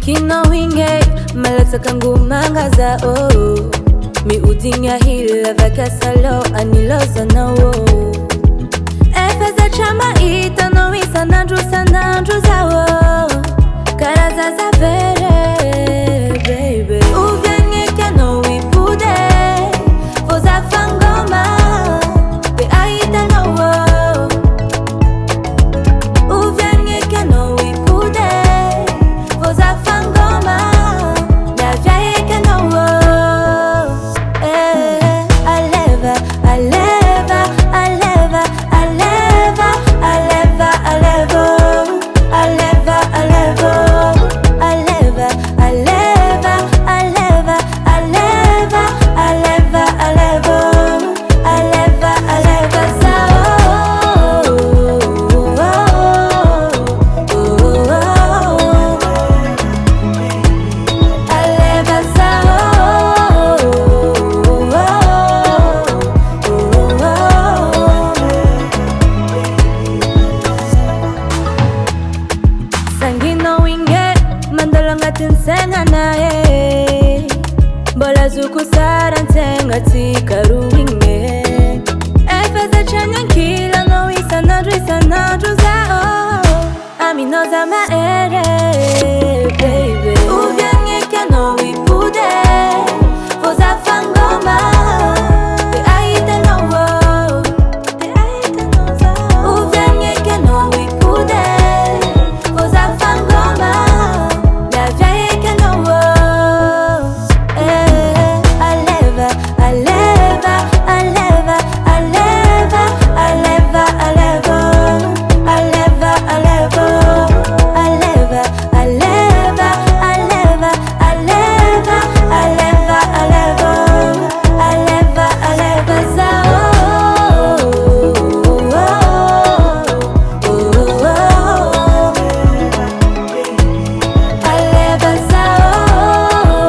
kino winge malata kangu mangaza oh mi udinya hila vakasalo aniloza na wo efeza chama ita no isa nandru za wo karaza za vere baby uvenye kano wipude voza fangoma be aita no wo uvenye kano wipude voza fangoma na vyaye kano wo aleva aleva aleva aleva aleva aleva aleva aleva aleva aleva aleva aleva aleva aleva aleva aleva sao aleva sao sangino winge mandalangatin senga nae bola zuku sarantenga tikaru winge efeza chanyan kila no isa nandru zao aminoza maere baby uvyanye kano wipude voza fangoma be aita no wo be aita no za uvyanye kano wipude voza fangoma na vyaye kano wo aleva aleva aleva aleva aleva aleva aleva aleva aleva aleva aleva aleva aleva aleva aleva aleva sao aleva sao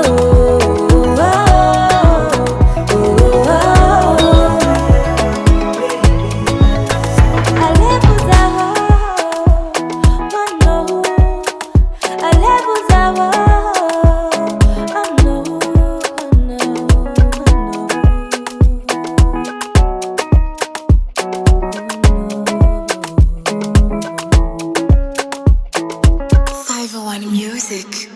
Music.